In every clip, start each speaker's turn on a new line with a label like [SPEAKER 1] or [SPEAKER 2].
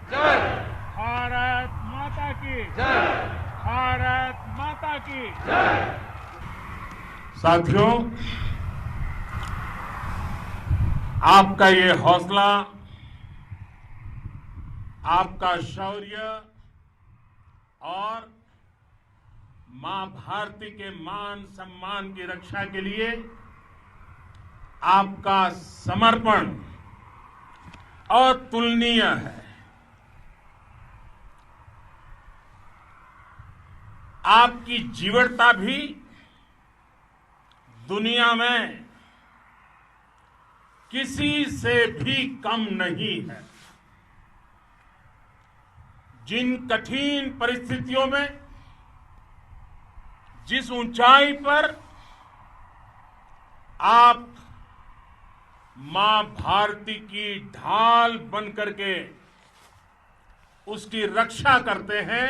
[SPEAKER 1] जय।
[SPEAKER 2] भारत माता की
[SPEAKER 1] जय।
[SPEAKER 2] भारत माता की
[SPEAKER 1] जय।
[SPEAKER 2] साथियों, आपका ये हौसला, आपका शौर्य और मां भारती के मान सम्मान की रक्षा के लिए आपका समर्पण अतुलनीय है। आपकी जीवटता भी दुनिया में किसी से भी कम नहीं है। जिन कठिन परिस्थितियों में, जिस ऊंचाई पर आप मां भारती की ढाल बनकर के उसकी रक्षा करते हैं,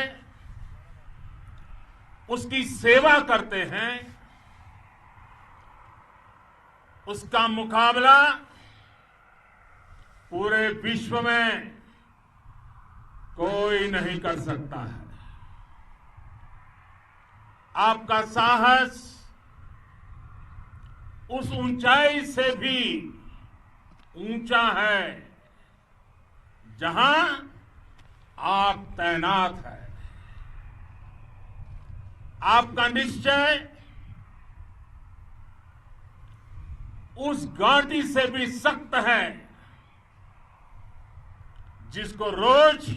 [SPEAKER 2] उसकी सेवा करते हैं, उसका मुकाबला पूरे विश्व में कोई नहीं कर सकता है। आपका साहस उस ऊंचाई से भी ऊंचा है जहां आप तैनात हैं। आपका निश्चय उस घाटी से भी सख्त है जिसको रोज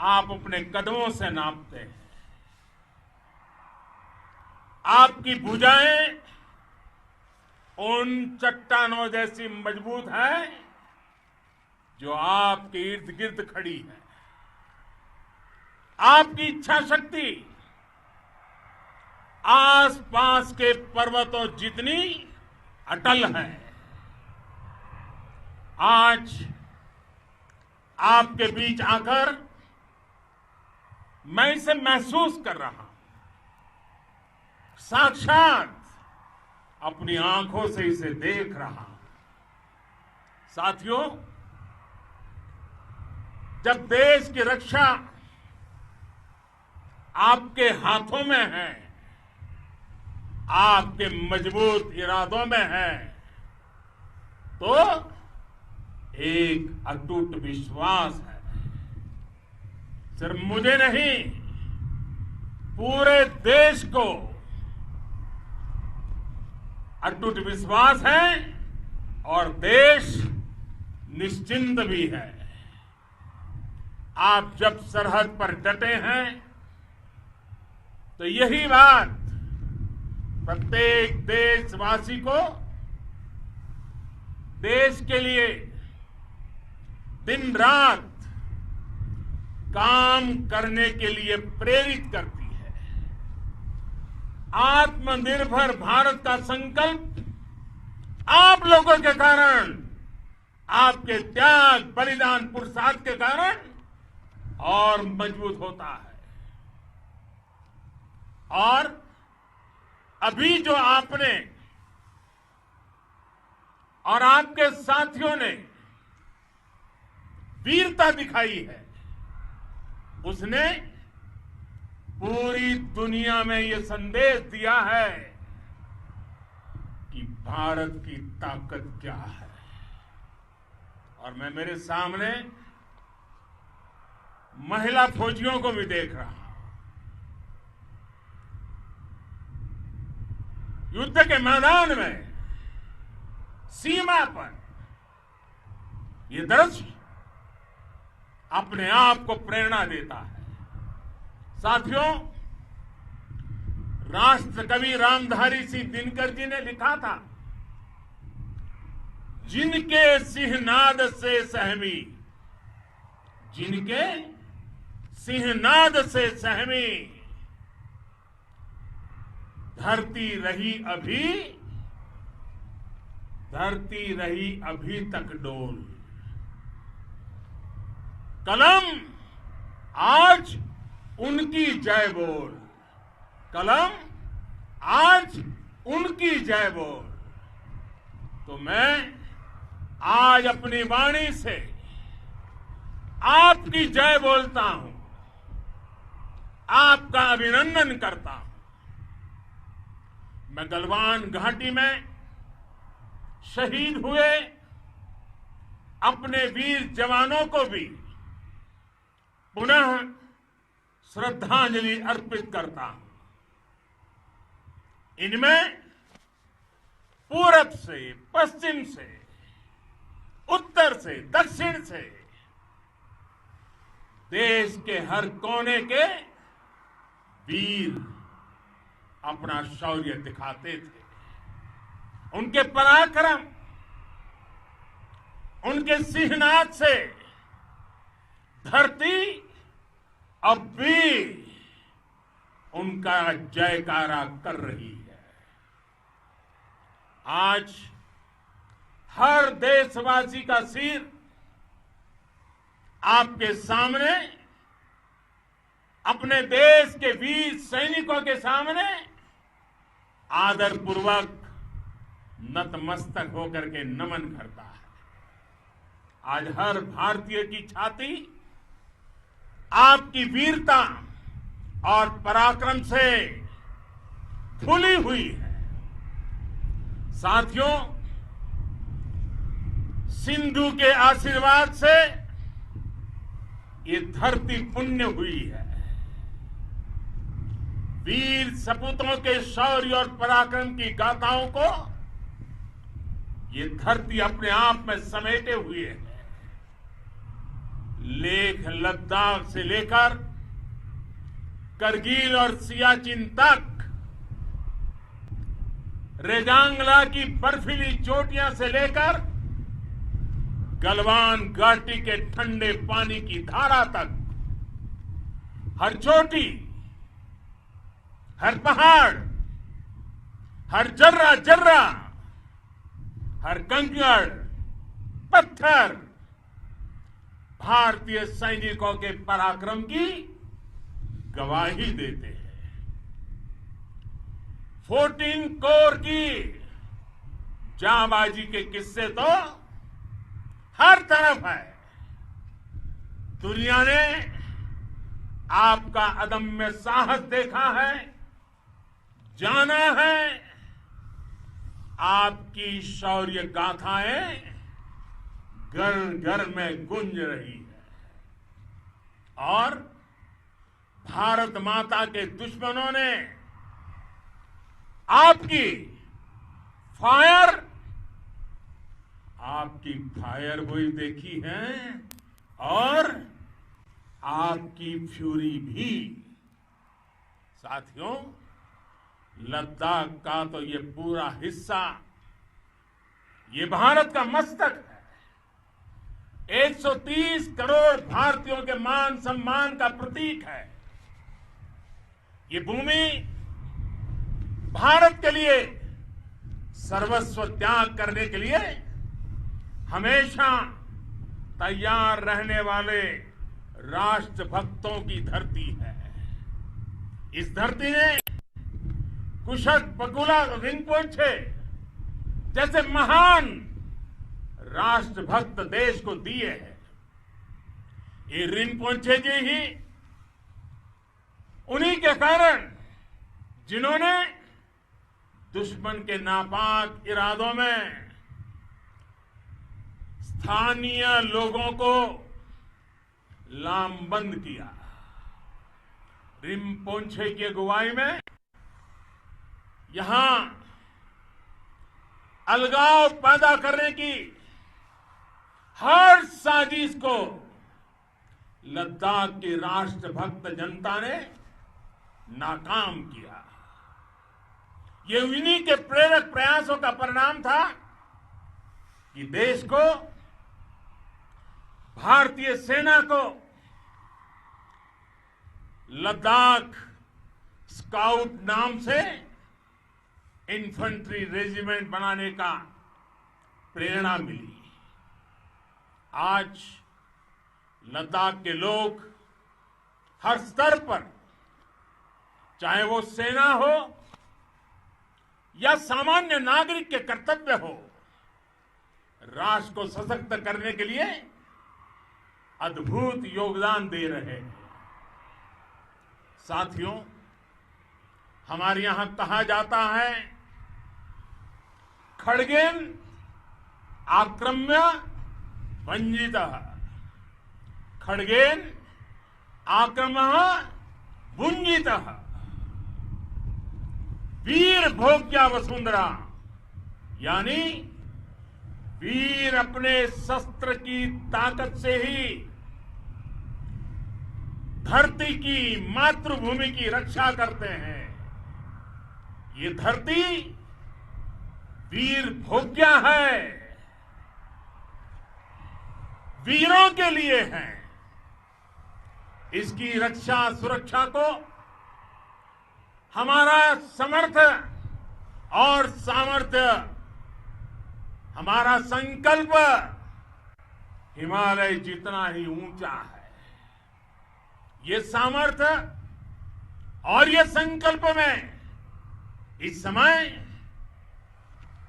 [SPEAKER 2] आप अपने कदमों से नापते हैं। आपकी भुजाएं उन चट्टानों जैसी मजबूत है जो आपके इर्द गिर्द खड़ी है। आपकी इच्छा शक्ति आसपास के पर्वतों जितनी अटल है। आज आपके बीच आकर मैं इसे महसूस कर रहा हूं, साक्षात अपनी आंखों से इसे देख रहा हूं। साथियों, जब देश की रक्षा आपके हाथों में है, आपके मजबूत इरादों में है, तो एक अटूट विश्वास है। सिर्फ मुझे नहीं, पूरे देश को अटूट विश्वास है और देश निश्चिंत भी है। आप जब सरहद पर डटे हैं तो यही बात प्रत्येक देशवासी को देश के लिए दिन रात काम करने के लिए प्रेरित करती है। आत्मनिर्भर भारत का संकल्प आप लोगों के कारण, आपके त्याग, बलिदान, पुरुषार्थ के कारण और मजबूत होता है। और अभी जो आपने और आपके साथियों ने वीरता दिखाई है, उसने पूरी दुनिया में यह संदेश दिया है कि भारत की ताकत क्या है। और मैं मेरे सामने महिला फौजियों को भी देख रहा हूं। युद्ध के मैदान में, सीमा पर यह दृश्य अपने आप को प्रेरणा देता है। साथियों, राष्ट्र कवि रामधारी सिंह दिनकर जी ने लिखा था, जिनके सिंहनाद से सहमी, जिनके सिंहनाद से सहमी, धरती रही अभी तक डोल। कलम आज उनकी जय बोल, कलम आज उनकी जय बोल। तो मैं आज अपनी वाणी से आपकी जय बोलता हूं, आपका अभिनंदन करता हूं। मैं गलवान घाटी में शहीद हुए अपने वीर जवानों को भी पुनः श्रद्धांजलि अर्पित करता हूं। इनमें पूरब से, पश्चिम से, उत्तर से, दक्षिण से देश के हर कोने के वीर अपना शौर्य दिखाते थे। उनके पराक्रम, उनके सिंहनाद से धरती अब भी उनका जयकारा कर रही है। आज हर देशवासी का सिर आपके सामने, अपने देश के वीर सैनिकों के सामने आदरपूर्वक नतमस्तक होकर के नमन करता है। आज हर भारतीय की छाती आपकी वीरता और पराक्रम से फूली हुई है। साथियों, सिंधु के आशीर्वाद से ये धरती पुण्य हुई है। वीर सपूतों के शौर्य और पराक्रम की गाथाओं को ये धरती अपने आप में समेटे हुए है। लेह लद्दाख से लेकर करगिल और सियाचिन तक, रेजांगला की बर्फीली चोटियां से लेकर गलवान घाटी के ठंडे पानी की धारा तक, हर चोटी, हर पहाड़, हर जर्रा जर्रा, हर कंकड़, पत्थर भारतीय सैनिकों के पराक्रम की गवाही देते हैं। 14 कोर की जांबाजी के किस्से तो हर तरफ है। दुनिया ने आपका अदम्य साहस देखा है, जाना है। आपकी शौर्य गाथाएं घर घर में गूंज रही है और भारत माता के दुश्मनों ने आपकी फायर हुई देखी है और आपकी फ्यूरी भी। साथियों, लद्दाख का तो ये पूरा हिस्सा ये भारत का मस्तक है। 130 करोड़ भारतीयों के मान सम्मान का प्रतीक है। ये भूमि भारत के लिए सर्वस्व त्याग करने के लिए हमेशा तैयार रहने वाले राष्ट्रभक्तों की धरती है। इस धरती ने कुशक बकुला रिनपोंछे जैसे महान राष्ट्रभक्त देश को दिए हैं। ये रिनपोंछे जी ही उन्हीं के कारण जिन्होंने दुश्मन के नापाक इरादों में स्थानीय लोगों को लामबंद किया। रिनपोंछे की अगुवाई में यहां अलगाव पैदा करने की हर साजिश को लद्दाख की राष्ट्रभक्त जनता ने नाकाम किया। ये उन्हीं के प्रेरक प्रयासों का परिणाम था कि देश को, भारतीय सेना को लद्दाख स्काउट नाम से इन्फेंट्री रेजिमेंट बनाने का प्रेरणा मिली। आज लद्दाख के लोग हर स्तर पर, चाहे वो सेना हो या सामान्य नागरिक के कर्तव्य हो, राष्ट्र को सशक्त करने के लिए अद्भुत योगदान दे रहे हैं। साथियों, हमारे यहां कहा जाता है, खड्गेन आक्रम्य भंजितः, खड्गेन आक्रम्य भुंजितः, वीर भोग्या वसुंधरा, यानी वीर अपने शस्त्र की ताकत से ही धरती की, मातृभूमि की रक्षा करते हैं। ये धरती वीर भोग्या है, वीरों के लिए है। इसकी रक्षा सुरक्षा को हमारा समर्थ और सामर्थ्य, हमारा संकल्प हिमालय जितना ही ऊंचा है। ये सामर्थ्य और ये संकल्प में इस समय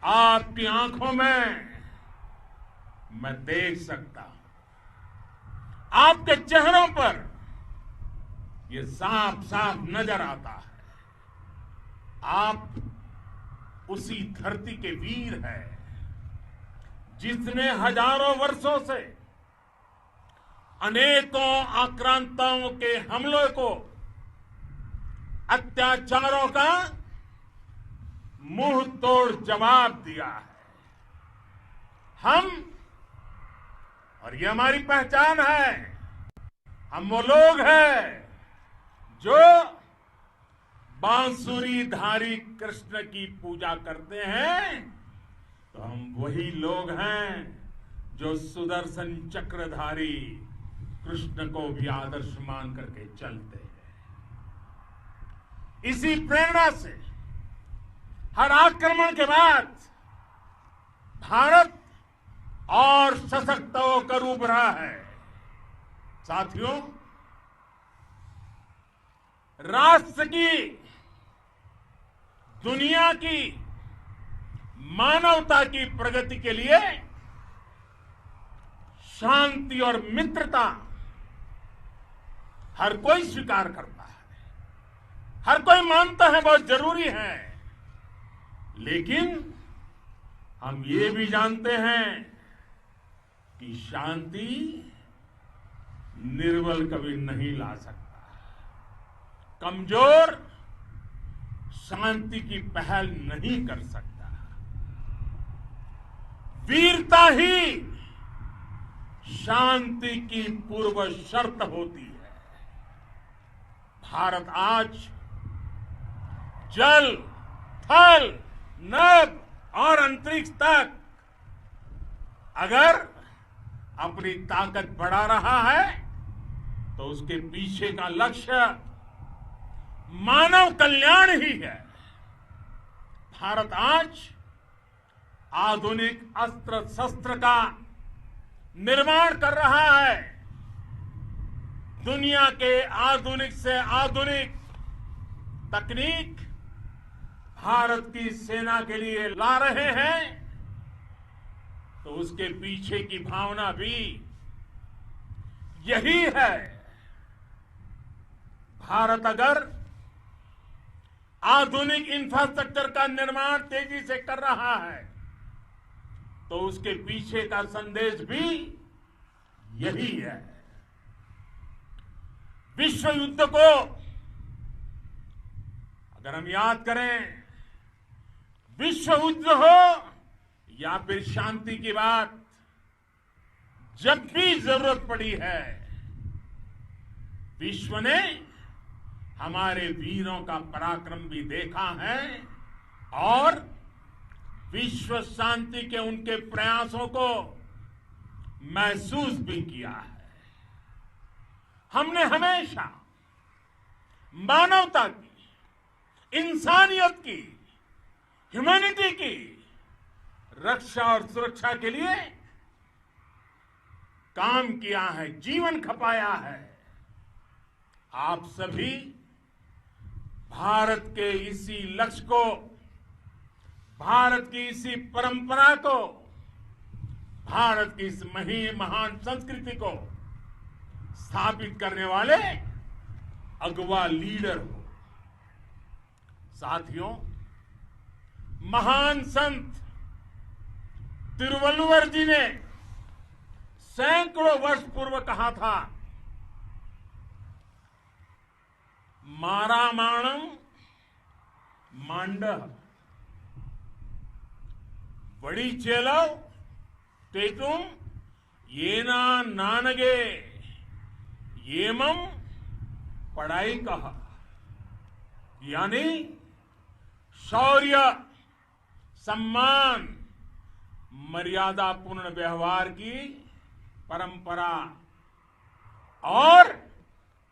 [SPEAKER 2] आपकी आंखों में मैं देख सकता हूं, आपके चेहरों पर ये साफ साफ नजर आता है। आप उसी धरती के वीर हैं जिसने हजारों वर्षों से अनेकों आक्रांताओं के हमलों को, अत्याचारों का मुंह तोड़ जवाब दिया है। हम, और ये हमारी पहचान है, हम वो लोग हैं जो बांसुरीधारी कृष्ण की पूजा करते हैं, तो हम वही लोग हैं जो सुदर्शन चक्रधारी कृष्ण को भी आदर्श मान करके चलते हैं। इसी प्रेरणा से हर आक्रमण के बाद भारत और सशक्त होकर उभरा है। साथियों, राष्ट्र की, दुनिया की, मानवता की प्रगति के लिए शांति और मित्रता हर कोई स्वीकार करता है, हर कोई मानता है बहुत जरूरी है। लेकिन हम ये भी जानते हैं कि शांति निर्बल कभी नहीं ला सकता। कमजोर शांति की पहल नहीं कर सकता। वीरता ही शांति की पूर्व शर्त होती है। भारत आज जल, थल, नभ और अंतरिक्ष तक अगर अपनी ताकत बढ़ा रहा है तो उसके पीछे का लक्ष्य मानव कल्याण ही है। भारत आज आधुनिक अस्त्र शस्त्र का निर्माण कर रहा है। दुनिया के आधुनिक से आधुनिक तकनीक भारत की सेना के लिए ला रहे हैं, तो उसके पीछे की भावना भी यही है। भारत अगर आधुनिक इंफ्रास्ट्रक्चर का निर्माण तेजी से कर रहा है तो उसके पीछे का संदेश भी यही है। विश्व युद्ध को अगर हम याद करें, विश्व युद्ध हो या फिर शांति की बात, जब भी जरूरत पड़ी है विश्व ने हमारे वीरों का पराक्रम भी देखा है और विश्व शांति के उनके प्रयासों को महसूस भी किया है। हमने हमेशा मानवता की, इंसानियत की, ह्यूमैनिटी की रक्षा और सुरक्षा के लिए काम किया है, जीवन खपाया है। आप सभी भारत के इसी लक्ष्य को, भारत की इसी परंपरा को, भारत की इस महान संस्कृति को स्थापित करने वाले अगवा लीडर हो। साथियों, महान संत तिरुवल्लुवर जी ने सैकड़ों वर्ष पूर्व कहा था, मारामाणम मांडह बड़ी चेलव तेतुम येना नानगे येमम पढ़ाई कहा। यानी शौर्य, सम्मान, मर्यादा पूर्ण व्यवहार की परंपरा और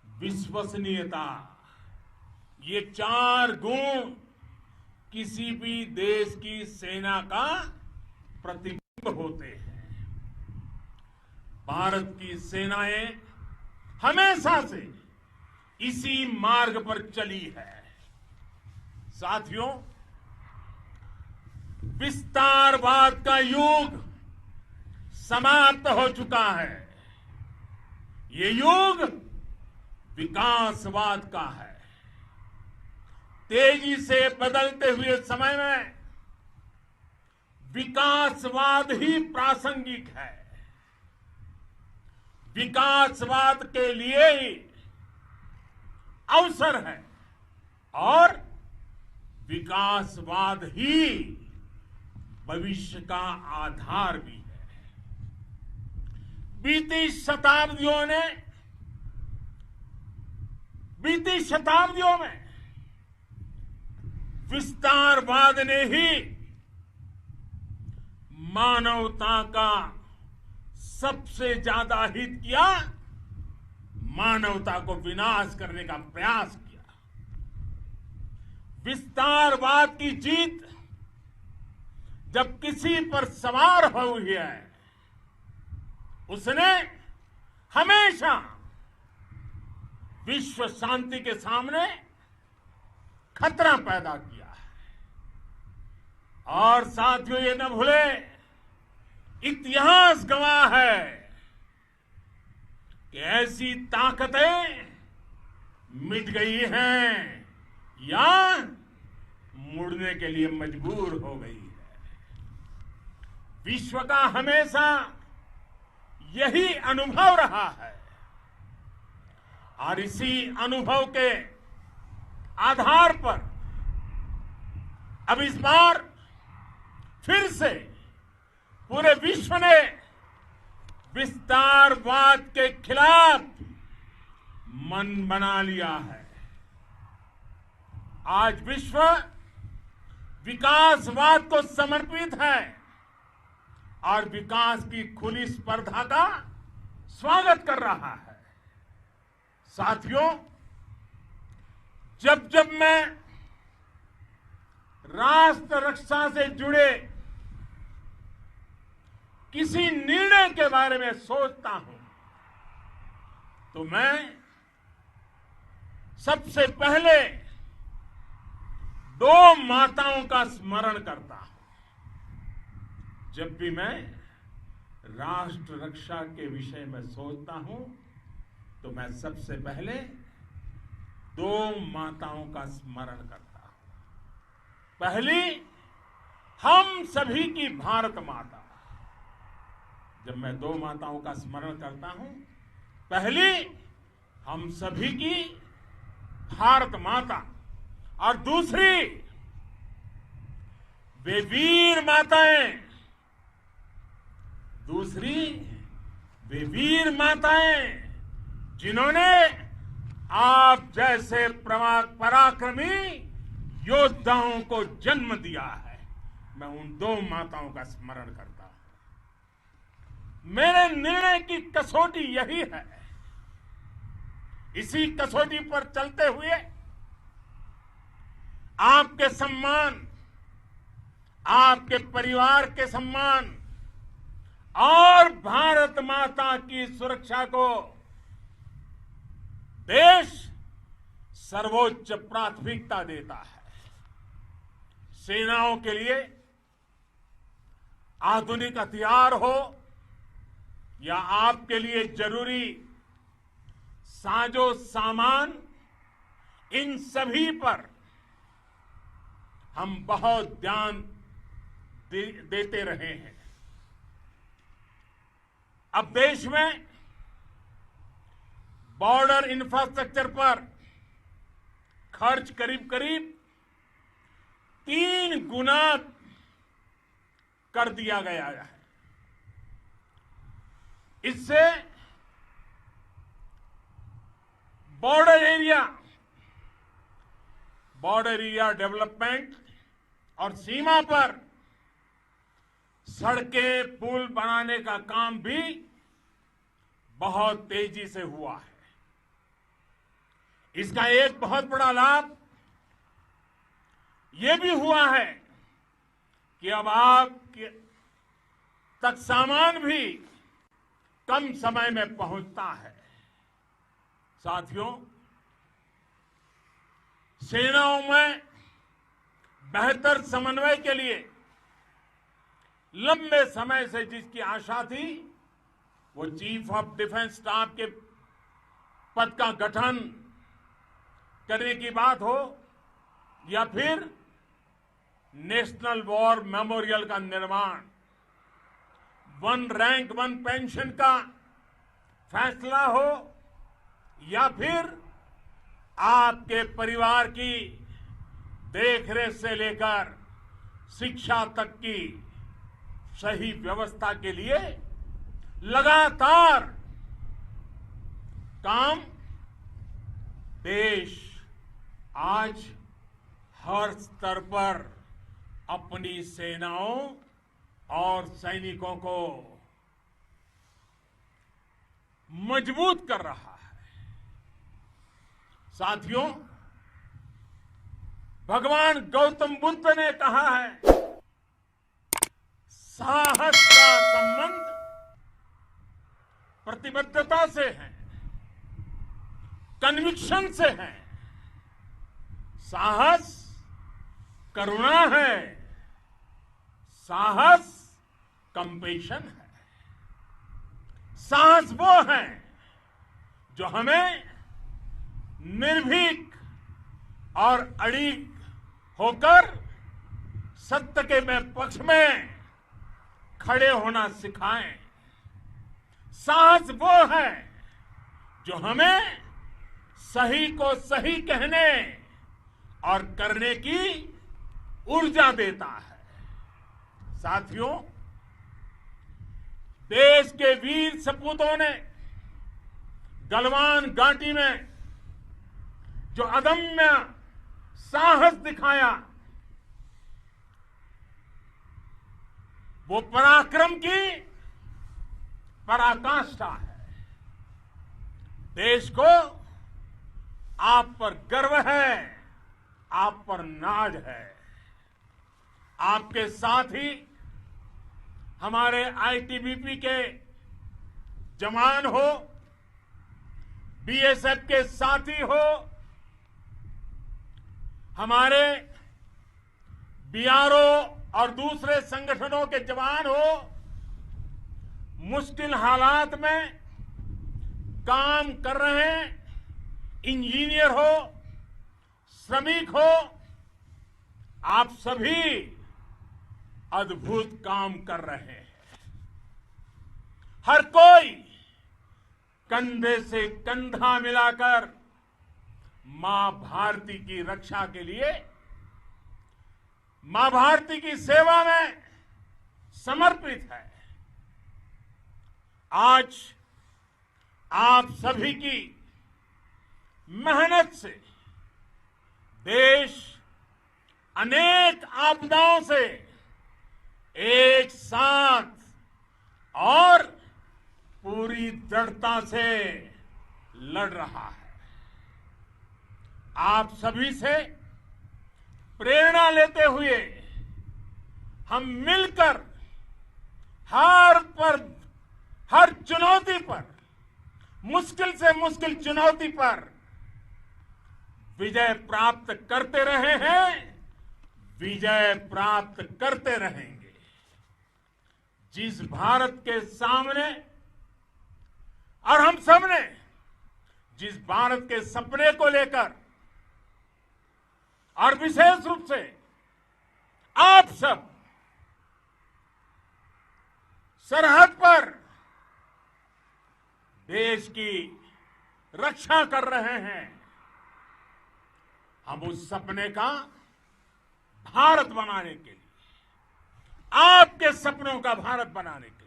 [SPEAKER 2] विश्वसनीयता, ये चार गुण किसी भी देश की सेना का प्रतिबिंब होते हैं। भारत की सेनाएं हमेशा से इसी मार्ग पर चली है। साथियों, विस्तारवाद का युग समाप्त हो चुका है। ये युग विकासवाद का है। तेजी से बदलते हुए समय में विकासवाद ही प्रासंगिक है। विकासवाद के लिए ही अवसर है और विकासवाद ही भविष्य का आधार भी है। बीती शताब्दियों में विस्तारवाद ने ही मानवता का सबसे ज्यादा हित किया, मानवता को विनाश करने का प्रयास किया। विस्तारवाद की जीत जब किसी पर सवार हुई है, उसने हमेशा विश्व शांति के सामने खतरा पैदा किया है। और साथियों, ये न भूले, इतिहास गवाह है कि ऐसी ताकतें मिट गई हैं या मुड़ने के लिए मजबूर हो गई है। विश्व का हमेशा यही अनुभव रहा है और इसी अनुभव के आधार पर अब इस बार फिर से पूरे विश्व ने विस्तारवाद के खिलाफ मन बना लिया है। आज विश्व विकासवाद को समर्पित है और विकास की खुली स्पर्धा का स्वागत कर रहा है। साथियों, जब जब मैं राष्ट्र रक्षा से जुड़े किसी निर्णय के बारे में सोचता हूं तो मैं सबसे पहले दो माताओं का स्मरण करता हूं। जब भी मैं राष्ट्र रक्षा के विषय में सोचता हूं तो मैं सबसे पहले दो माताओं का स्मरण करता हूं। पहली, हम सभी की भारत माता। जब मैं दो माताओं का स्मरण करता हूं, पहली हम सभी की भारत माता और दूसरी वे वीर माताएं, जिन्होंने आप जैसे पराक्रमी योद्धाओं को जन्म दिया है। मैं उन दो माताओं का स्मरण करता हूं। मेरे निर्णय की कसौटी यही है। इसी कसौटी पर चलते हुए आपके सम्मान, आपके परिवार के सम्मान और भारत माता की सुरक्षा को देश सर्वोच्च प्राथमिकता देता है। सेनाओं के लिए आधुनिक हथियार हो या आपके लिए जरूरी साजो सामान, इन सभी पर हम बहुत ध्यान देते रहे हैं। अब देश में बॉर्डर इंफ्रास्ट्रक्चर पर खर्च करीब करीब 3 गुना कर दिया गया है। इससे बॉर्डर एरिया डेवलपमेंट और सीमा पर सड़कें पुल बनाने का काम भी बहुत तेजी से हुआ है। इसका एक बहुत बड़ा लाभ ये भी हुआ है कि अब आप तक सामान भी कम समय में पहुंचता है। साथियों, सेनाओं में बेहतर समन्वय के लिए लंबे समय से जिसकी आशा थी, वो चीफ ऑफ डिफेंस स्टाफ के पद का गठन करने की बात हो या फिर नेशनल वॉर मेमोरियल का निर्माण, 1 रैंक 1 पेंशन का फैसला हो या फिर आपके परिवार की देखरेख से लेकर शिक्षा तक की सही व्यवस्था के लिए लगातार काम देश आज हर स्तर पर अपनी सेनाओं और सैनिकों को मजबूत कर रहा है। साथियों, भगवान गौतम बुद्ध ने कहा है, साहस का संबंध प्रतिबद्धता से है, कन्विक्शन से है। साहस करुणा है, साहस कंपेशन है। साहस वो है जो हमें निर्भीक और अड़िग होकर सत्य के पक्ष में खड़े होना सिखाएं। साहस वो है जो हमें सही को सही कहने और करने की ऊर्जा देता है। साथियों, देश के वीर सपूतों ने गलवान घाटी में जो अदम्य साहस दिखाया, वो पराक्रम की पराकाष्ठा है। देश को आप पर गर्व है, आप पर नाज है। आपके साथ ही हमारे आईटीबीपी के जवान हो, बीएसएफ के साथी हो, हमारे बीआरओ और दूसरे संगठनों के जवान हो, मुश्किल हालात में काम कर रहे हैं, इंजीनियर हो, श्रमिक हो, आप सभी अद्भुत काम कर रहे हैं। हर कोई कंधे से कंधा मिलाकर मां भारती की रक्षा के लिए, मां भारती की सेवा में समर्पित है। आज आप सभी की मेहनत से देश अनेक आपदाओं से एक साथ और पूरी दृढ़ता से लड़ रहा है। आप सभी से प्रेरणा लेते हुए हम मिलकर हर चुनौती पर, मुश्किल से मुश्किल चुनौती पर विजय प्राप्त करते रहे हैं, विजय प्राप्त करते रहेंगे। जिस भारत के सामने और हम सबने जिस भारत के सपने को लेकर और विशेष रूप से आप सब सरहद पर देश की रक्षा कर रहे हैं, हम उस सपने का भारत बनाने के लिए, आपके सपनों का भारत बनाने के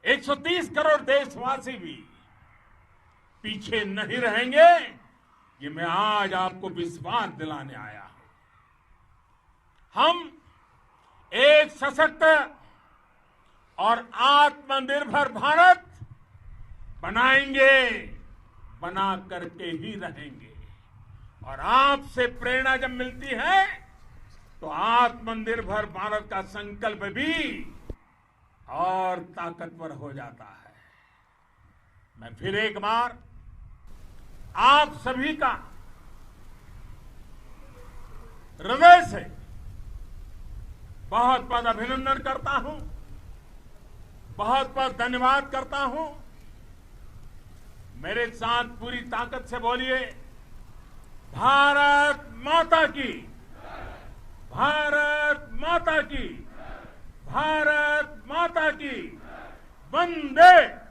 [SPEAKER 2] लिए 130 करोड़ देशवासी भी पीछे नहीं रहेंगे, ये मैं आज आपको विश्वास दिलाने आया हूं। हम एक सशक्त और आत्मनिर्भर भारत बनाएंगे, बना करके ही रहेंगे। और आपसे प्रेरणा जब मिलती है तो आत्मनिर्भर भारत का संकल्प भी और ताकतवर हो जाता है। मैं फिर एक बार आप सभी का हृदय से बहुत बहुत अभिनंदन करता हूं, बहुत बहुत धन्यवाद करता हूं। मेरे साथ पूरी ताकत से बोलिए, भारत माता की, भारत माता की, भारत माता की, वंदे